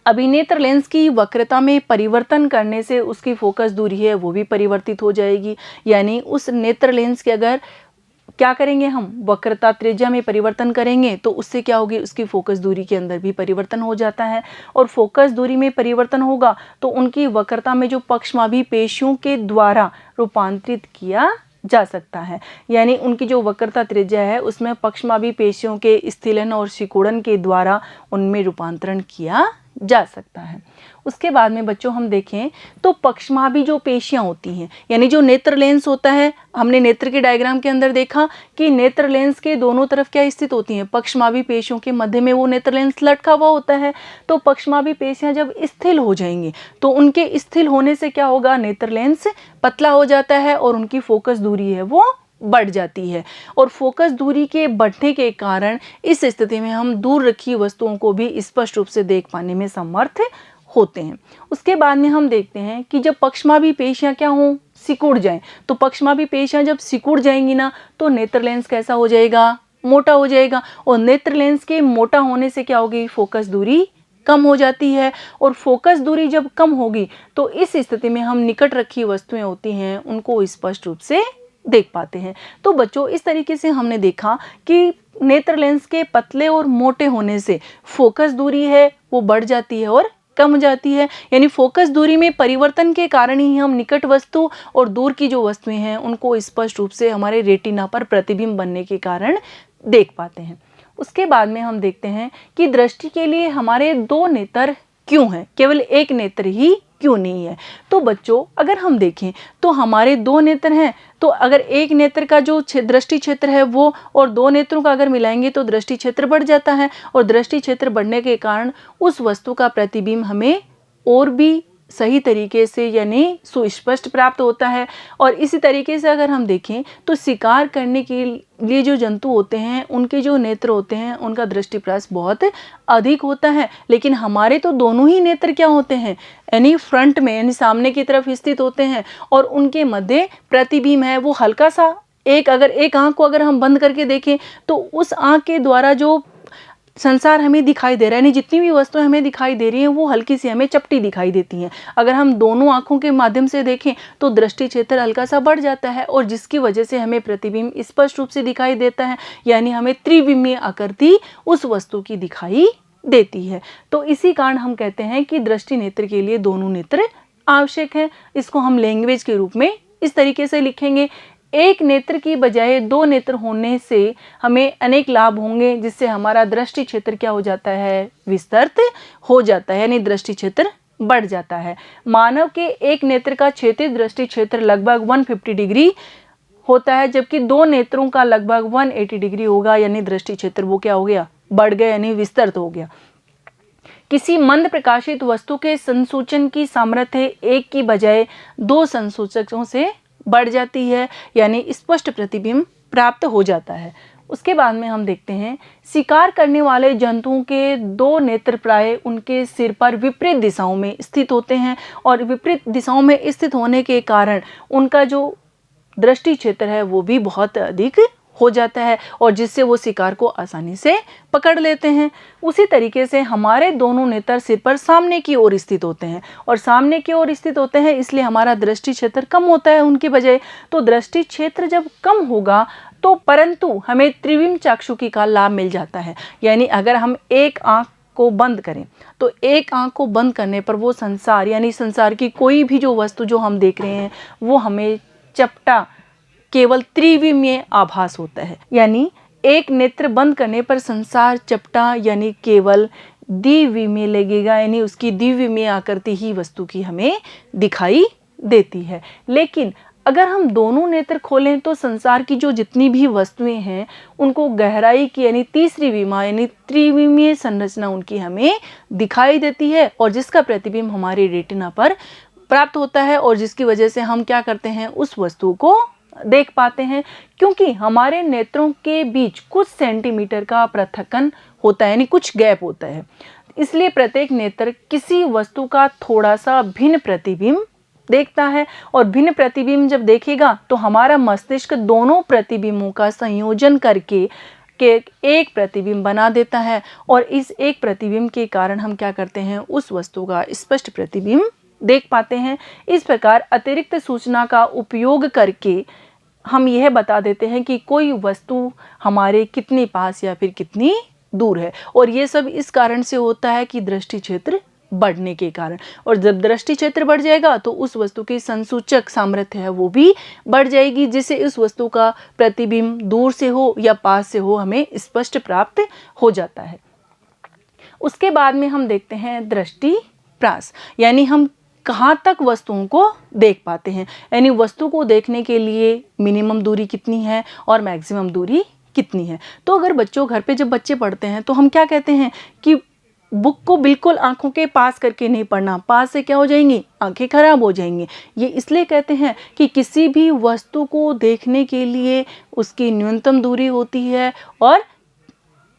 अभिनेत्र लेंस की वक्रता में परिवर्तन करने से उसकी फोकस दूरी है वो भी परिवर्तित हो जाएगी। यानी उस नेत्र लेंस के अगर क्या करेंगे हम वक्रता त्रिज्या में परिवर्तन करेंगे तो उससे क्या होगी, उसकी फोकस दूरी के अंदर भी परिवर्तन हो जाता है, और फोकस दूरी में परिवर्तन होगा तो उनकी वक्रता में जो पक्षमाभी पेशियों के द्वारा रूपांतरित किया जा सकता है। यानी उनकी जो वक्रता त्रिज्या है उसमें पक्षमाभी पेशियों के स्थिलन और सिकुड़न के द्वारा उनमें रूपांतरण किया जा सकता है। उसके बाद में बच्चों हम देखें तो पक्षमाभी जो पेशियां होती हैं, यानी जो नेत्र लेंस होता है, हमने नेत्र के डायग्राम के अंदर देखा कि नेत्र लेंस के दोनों तरफ क्या स्थित होती हैं, पक्षमाभी पेशियों के मध्य में वो नेत्र लेंस लटका हुआ होता है। तो पक्षमाभी पेशियां जब स्थिर हो जाएंगी तो उनके स्थिर होने से क्या होगा, नेत्र लेंस पतला हो जाता है और उनकी फोकस दूरी है वो बढ़ जाती है, और फोकस दूरी के बढ़ने के कारण इस स्थिति में हम दूर रखी वस्तुओं को भी स्पष्ट रूप से देख पाने में समर्थ होते हैं। उसके बाद में हम देखते हैं कि जब पक्षमाभी पेशियां क्या हों, सिकुड़ जाएं, तो पक्षमाभी पेशियां जब सिकुड़ जाएंगी ना तो नेत्र लेंस कैसा हो जाएगा, मोटा हो जाएगा, और नेत्र लेंस के मोटा होने से क्या होगी, फोकस दूरी कम हो जाती है, और फोकस दूरी जब कम होगी तो इस स्थिति में हम निकट रखी वस्तुएं होती हैं उनको स्पष्ट रूप से देख पाते हैं। तो बच्चों इस तरीके से हमने देखा कि नेत्र लेंस के पतले और मोटे होने से फोकस दूरी है वो बढ़ जाती है और कम जाती है। यानी फोकस दूरी में परिवर्तन के कारण ही हम निकट वस्तु और दूर की जो वस्तुएं हैं उनको स्पष्ट रूप से हमारे रेटिना पर प्रतिबिंब बनने के कारण देख पाते हैं। उसके बाद में हम देखते हैं कि दृष्टि के लिए हमारे दो नेत्र क्यों हैं, केवल एक नेत्र ही क्यों नहीं है। तो बच्चों अगर हम देखें तो हमारे दो नेत्र हैं, तो अगर एक नेत्र का जो दृष्टि क्षेत्र है वो और दो नेत्रों का अगर मिलाएंगे तो दृष्टि क्षेत्र बढ़ जाता है, और दृष्टि क्षेत्र बढ़ने के कारण उस वस्तु का प्रतिबिंब हमें और भी सही तरीके से यानी सुस्पष्ट प्राप्त होता है। और इसी तरीके से अगर हम देखें तो शिकार करने के लिए जो जंतु होते हैं उनके जो नेत्र होते हैं उनका दृष्टिप्रयास बहुत अधिक होता है, लेकिन हमारे तो दोनों ही नेत्र क्या होते हैं, यानी फ्रंट में यानी सामने की तरफ स्थित होते हैं, और उनके मध्य प्रतिबिंब है वो हल्का सा अगर एक आँख को अगर हम बंद करके देखें तो उस आँख के द्वारा जो संसार हमें दिखाई दे रहा है, यानी जितनी भी वस्तुएं हमें दिखाई दे रही हैं वो हल्की सी हमें चपटी दिखाई देती हैं। अगर हम दोनों आंखों के माध्यम से देखें तो दृष्टि क्षेत्र हल्का सा बढ़ जाता है, और जिसकी वजह से हमें प्रतिबिंब स्पष्ट रूप से दिखाई देता है, यानी हमें त्रिविमीय आकृति उस वस्तु की दिखाई देती है। तो इसी कारण हम कहते हैं कि दृष्टि नेत्र के लिए दोनों नेत्र आवश्यक है। इसको हम लैंग्वेज के रूप में इस तरीके से लिखेंगे, एक नेत्र की बजाय दो नेत्र होने से हमें अनेक लाभ होंगे, जिससे हमारा दृष्टि क्षेत्र क्या हो जाता है, विस्तृत हो जाता है, यानी दृष्टि क्षेत्र बढ़ जाता है। मानव के एक नेत्र का क्षैतिज दृष्टि क्षेत्र लगभग 150 डिग्री होता है, जबकि दो नेत्रों का लगभग 180 डिग्री होगा, यानी दृष्टि क्षेत्र वो क्या हो गया, बढ़ गया, यानी विस्तृत हो गया। किसी मंद प्रकाशित वस्तु के संसूचन की सामर्थ्य एक की बजाय दो संसूचकों से बढ़ जाती है, यानी स्पष्ट प्रतिबिंब प्राप्त हो जाता है। उसके बाद में हम देखते हैं शिकार करने वाले जंतुओं के दो नेत्र प्राय उनके सिर पर विपरीत दिशाओं में स्थित होते हैं और विपरीत दिशाओं में स्थित होने के कारण उनका जो दृष्टि क्षेत्र है वो भी बहुत अधिक हो जाता है और जिससे वो शिकार को आसानी से पकड़ लेते हैं। उसी तरीके से हमारे दोनों नेत्र सिर पर सामने की ओर स्थित होते हैं और सामने की ओर स्थित होते हैं, इसलिए हमारा दृष्टि क्षेत्र कम होता है उनके बजाय। तो दृष्टि क्षेत्र जब कम होगा तो परंतु हमें त्रिविम चाक्षुषी का लाभ मिल जाता है, यानी अगर हम एक आँख को बंद करें तो एक आँख को बंद करने पर वो संसार यानी संसार की कोई भी जो वस्तु जो हम देख रहे हैं वो हमें चपटा केवल त्रिविमीय आभास होता है। यानी एक नेत्र बंद करने पर संसार चपटा यानी केवल द्विविमीय लगेगा, यानी उसकी द्विविमीय आकृति ही वस्तु की हमें दिखाई देती है। लेकिन अगर हम दोनों नेत्र खोलें तो संसार की जो जितनी भी वस्तुएं हैं उनको गहराई की यानी तीसरी विमा यानी त्रिविमीय संरचना उनकी हमें दिखाई देती है और जिसका प्रतिबिंब हमारे रेटिना पर प्राप्त होता है और जिसकी वजह से हम क्या करते हैं, उस वस्तु को देख पाते हैं। क्योंकि हमारे नेत्रों के बीच कुछ सेंटीमीटर का पृथक्कन होता है, यानी कुछ गैप होता है, इसलिए प्रत्येक नेत्र किसी वस्तु का थोड़ा सा भिन्न प्रतिबिंब देखता है और भिन्न प्रतिबिंब जब देखेगा तो हमारा मस्तिष्क दोनों प्रतिबिंबों का संयोजन करके एक प्रतिबिंब बना देता है और इस एक प्रतिबिंब के कारण हम क्या करते हैं, उस वस्तु का स्पष्ट प्रतिबिंब देख पाते हैं। इस प्रकार अतिरिक्त सूचना का उपयोग करके हम यह बता देते हैं कि कोई वस्तु हमारे कितने पास या फिर कितनी दूर है और ये सब इस कारण से होता है कि दृष्टि क्षेत्र बढ़ने के कारण। और जब दृष्टि क्षेत्र बढ़ जाएगा तो उस वस्तु की संसूचक सामर्थ्य है वो भी बढ़ जाएगी, जिससे इस वस्तु का प्रतिबिंब दूर से हो या पास से हो हमें स्पष्ट प्राप्त हो जाता है। उसके बाद में हम देखते हैं दृष्टि प्रास, यानी हम कहाँ तक वस्तुओं को देख पाते हैं, यानी वस्तु को देखने के लिए मिनिमम दूरी कितनी है और मैक्सिमम दूरी कितनी है। तो अगर बच्चों घर पे जब बच्चे पढ़ते हैं तो हम क्या कहते हैं कि बुक को बिल्कुल आंखों के पास करके नहीं पढ़ना, पास से क्या हो जाएंगी, आंखें खराब हो जाएंगी। ये इसलिए कहते हैं कि किसी भी वस्तु को देखने के लिए उसकी न्यूनतम दूरी होती है और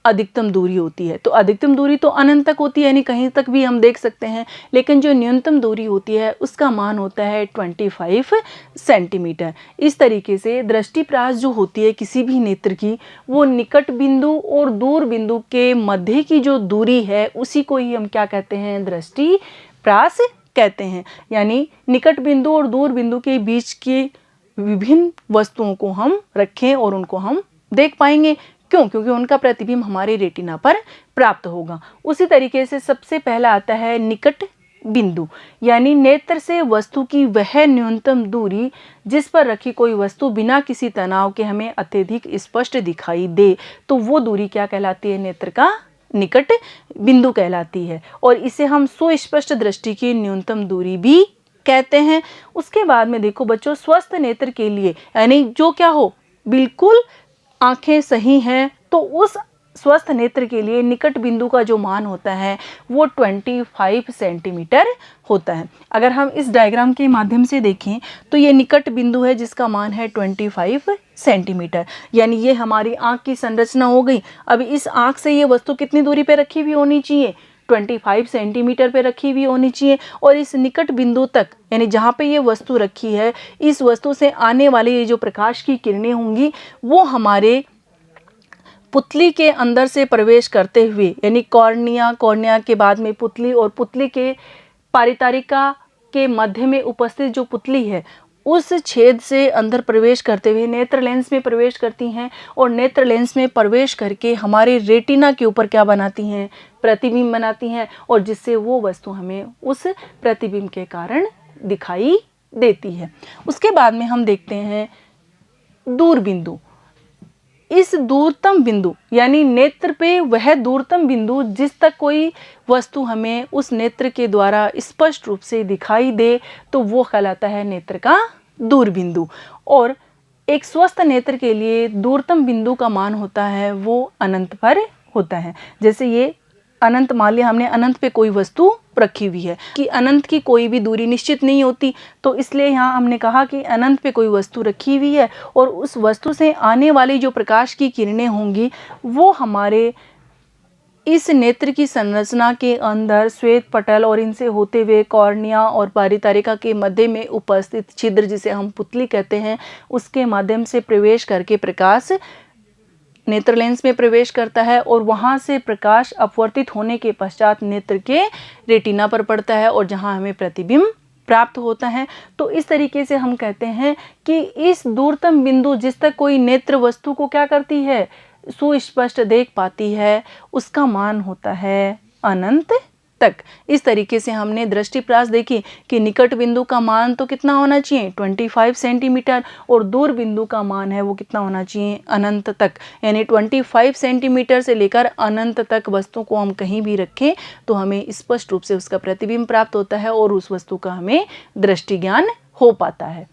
अधिकतम दूरी होती है। तो अधिकतम दूरी तो अनंत तक होती है, यानी कहीं तक भी हम देख सकते हैं, लेकिन जो न्यूनतम दूरी होती है उसका मान होता है 25 सेंटीमीटर। इस तरीके से दृष्टिप्रास जो होती है किसी भी नेत्र की, वो निकट बिंदु और दूर बिंदु के मध्य की जो दूरी है उसी को ही हम क्या कहते हैं, दृष्टिप्रास कहते हैं। यानी निकट बिंदु और दूर बिंदु के बीच की विभिन्न वस्तुओं को हम रखें और उनको हम देख पाएंगे। क्यों? क्योंकि उनका प्रतिबिंब हमारे रेटिना पर प्राप्त होगा। उसी तरीके से सबसे पहला आता है निकट बिंदु, यानी नेत्र से वस्तु की वह न्यूनतम दूरी जिस पर रखी कोई वस्तु बिना किसी तनाव के हमें अत्यधिक स्पष्ट दिखाई दे, तो वो दूरी क्या कहलाती है, नेत्र का निकट बिंदु कहलाती है और इसे हम सुस्पष्ट दृष्टि की न्यूनतम दूरी भी कहते हैं। उसके बाद में देखो बच्चों, स्वस्थ नेत्र के लिए यानी जो क्या हो, बिल्कुल आंखें सही हैं, तो उस स्वस्थ नेत्र के लिए निकट बिंदु का जो मान होता है वो 25 सेंटीमीटर होता है। अगर हम इस डायग्राम के माध्यम से देखें तो ये निकट बिंदु है जिसका मान है 25 सेंटीमीटर, यानी ये हमारी आँख की संरचना हो गई। अब इस आँख से ये वस्तु कितनी दूरी पे रखी हुई होनी चाहिए, 25 सेंटीमीटर पे रखी हुई होनी चाहिए और इस निकट बिंदु तक यानी जहाँ पे ये वस्तु रखी है, इस वस्तु से आने वाली ये जो प्रकाश की किरणें होंगी वो हमारे पुतली के अंदर से प्रवेश करते हुए यानी कॉर्निया के बाद में पुतली और पुतली के पारितारिका के मध्य में उपस्थित जो पुतली है उस छेद से अंदर प्रवेश करते हुए नेत्र लेंस में प्रवेश करती हैं और नेत्र लेंस में प्रवेश करके हमारे रेटिना के ऊपर क्या बनाती हैं, प्रतिबिंब बनाती हैं और जिससे वो वस्तु हमें उस प्रतिबिंब के कारण दिखाई देती है। उसके बाद में हम देखते हैं दूर बिंदु। इस दूरतम बिंदु यानी नेत्र पे वह दूरतम बिंदु जिस तक कोई वस्तु हमें उस नेत्र के द्वारा स्पष्ट रूप से दिखाई दे, तो वो कहलाता है नेत्र का दूर बिंदु। और एक स्वस्थ नेत्र के लिए दूरतम बिंदु का मान होता है वो अनंत पर होता है। जैसे ये अनंत मान लिया हमने, अनंत पे कोई वस्तु रखी हुई है कि अनंत की कोई भी दूरी निश्चित नहीं होती, तो इसलिए यहाँ हमने कहा कि अनंत पे कोई वस्तु रखी हुई है और उस वस्तु से आने वाली जो प्रकाश की किरणें होंगी वो हमारे इस नेत्र की संरचना के अंदर श्वेत पटल और इनसे होते हुए कॉर्निया और परितारिका के मध्य में उपस्थित छिद्र, जिसे हम पुतली कहते हैं, उसके माध्यम से प्रवेश करके प्रकाश नेत्र लेंस में प्रवेश करता है और वहाँ से प्रकाश अपवर्तित होने के पश्चात नेत्र के रेटिना पर पड़ता है और जहाँ हमें प्रतिबिंब प्राप्त होता है। तो इस तरीके से हम कहते हैं कि इस दूरतम बिंदु जिस तक कोई नेत्र वस्तु को क्या करती है, सुस्पष्ट देख पाती है, उसका मान होता है अनंत तक। इस तरीके से हमने दृष्टिप्रास देखी कि निकट बिंदु का मान तो कितना होना चाहिए 25 सेंटीमीटर और दूर बिंदु का मान है वो कितना होना चाहिए अनंत तक, यानी 25 सेंटीमीटर से लेकर अनंत तक वस्तु को हम कहीं भी रखें तो हमें स्पष्ट रूप से उसका प्रतिबिंब प्राप्त होता है और उस वस्तु का हमें दृष्टि ज्ञान हो पाता है।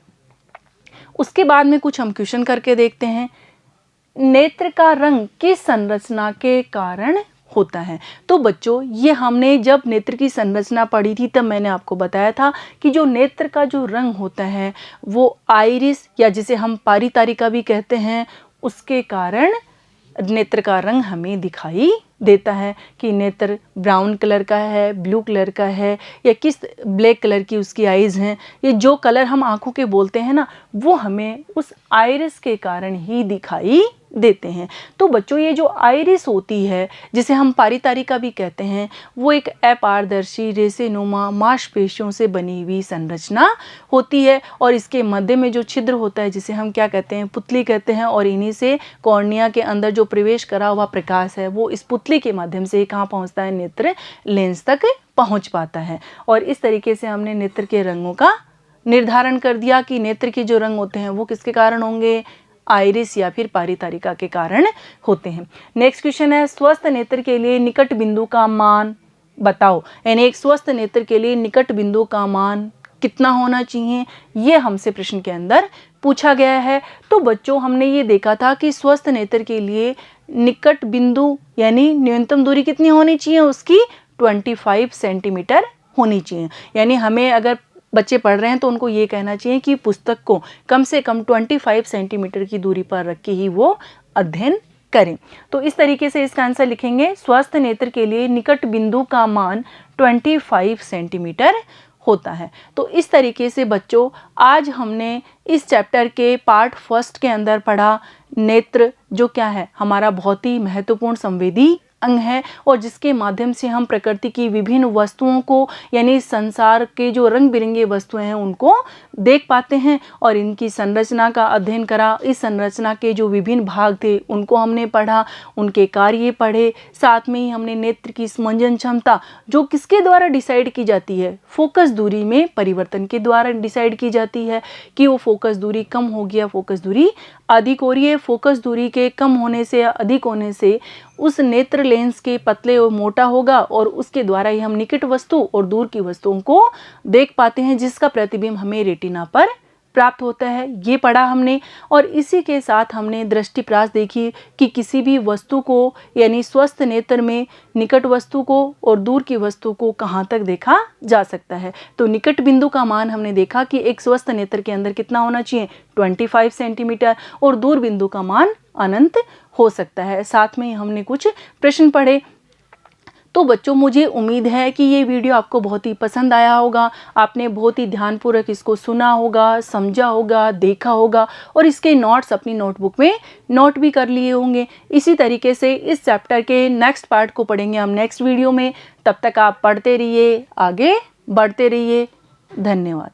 उसके बाद में कुछ हम क्वेश्चन करके देखते हैं। नेत्र का रंग किस संरचना के कारण होता है? तो बच्चों, ये हमने जब नेत्र की संरचना पढ़ी थी तब मैंने आपको बताया था कि जो नेत्र का जो रंग होता है वो आइरिस या जिसे हम परितारिका भी कहते हैं, उसके कारण नेत्र का रंग हमें दिखाई देता है कि नेत्र ब्राउन कलर का है, ब्लू कलर का है या किस ब्लैक कलर की उसकी आइज़ हैं। ये जो कलर हम आँखों के बोलते हैं ना, वो हमें उस आइरिस के कारण ही दिखाई देते हैं। तो बच्चों, ये जो आइरिस होती है जिसे हम परितारिका भी कहते हैं, वो एक अपारदर्शी रेसेनुमा मांसपेशियों से बनी हुई संरचना होती है और इसके मध्य में जो छिद्र होता है जिसे हम क्या कहते हैं, पुतली कहते हैं, और इन्हीं से कॉर्निया के अंदर जो प्रवेश करा हुआ प्रकाश है वो इस पुतली के माध्यम से कहाँ पहुँचता है, नेत्र लेंस तक पहुँच पाता है। और इस तरीके से हमने नेत्र के रंगों का निर्धारण कर दिया कि नेत्र के जो रंग होते हैं वो किसके कारण होंगे, आइरिस या फिर परितारिका के कारण होते हैं। नेक्स्ट क्वेश्चन है, स्वस्थ नेत्र के लिए निकट बिंदु का मान बताओ। यानी एक स्वस्थ नेत्र के लिए निकट बिंदु का मान कितना होना चाहिए, ये हमसे प्रश्न के अंदर पूछा गया है। तो बच्चों, हमने ये देखा था कि स्वस्थ नेत्र के लिए निकट बिंदु यानी न्यूनतम दूरी कितनी होनी चाहिए, उसकी 25 सेंटीमीटर होनी चाहिए। यानी हमें अगर बच्चे पढ़ रहे हैं तो उनको ये कहना चाहिए कि पुस्तक को कम से कम 25 सेंटीमीटर की दूरी पर रख के ही वो अध्ययन करें। तो इस तरीके से इसका आंसर लिखेंगे, स्वस्थ नेत्र के लिए निकट बिंदु का मान 25 सेंटीमीटर होता है। तो इस तरीके से बच्चों, आज हमने इस चैप्टर के पार्ट फर्स्ट के अंदर पढ़ा नेत्र, जो क्या है, हमारा बहुत ही महत्वपूर्ण संवेदी अंग है और जिसके माध्यम से हम प्रकृति की विभिन्न वस्तुओं को यानी संसार के जो रंग बिरंगे वस्तुएं हैं उनको देख पाते हैं और इनकी संरचना का अध्ययन करा। इस संरचना के जो विभिन्न भाग थे उनको हमने पढ़ा, उनके कार्य पढ़े, साथ में ही हमने नेत्र की स्मंजन क्षमता जो किसके द्वारा डिसाइड की जाती है, फोकस दूरी में परिवर्तन के द्वारा डिसाइड की जाती है कि वो फोकस दूरी कम हो गया, फोकस दूरी अधिक हो रही है। फोकस दूरी के कम होने से या अधिक होने से उस नेत्र लेंस के पतले और मोटा होगा और उसके द्वारा ही हम निकट वस्तु और दूर की वस्तुओं को देख पाते हैं, जिसका प्रतिबिंब हमें रेटिना पर प्राप्त होता है। ये पढ़ा हमने और इसी के साथ हमने दृष्टिप्रास देखी कि किसी भी वस्तु को यानी स्वस्थ नेत्र में निकट वस्तु को और दूर की वस्तु को कहाँ तक देखा जा सकता है। तो निकट बिंदु का मान हमने देखा कि एक स्वस्थ नेत्र के अंदर कितना होना चाहिए, 25 सेंटीमीटर, और दूर बिंदु का मान अनंत हो सकता है। साथ में हमने कुछ प्रश्न पढ़े। तो बच्चों, मुझे उम्मीद है कि ये वीडियो आपको बहुत ही पसंद आया होगा, आपने बहुत ही ध्यानपूर्वक इसको सुना होगा, समझा होगा, देखा होगा और इसके नोट्स अपनी नोटबुक में नोट भी कर लिए होंगे। इसी तरीके से इस चैप्टर के नेक्स्ट पार्ट को पढ़ेंगे हम नेक्स्ट वीडियो में। तब तक आप पढ़ते रहिए, आगे बढ़ते रहिए। धन्यवाद।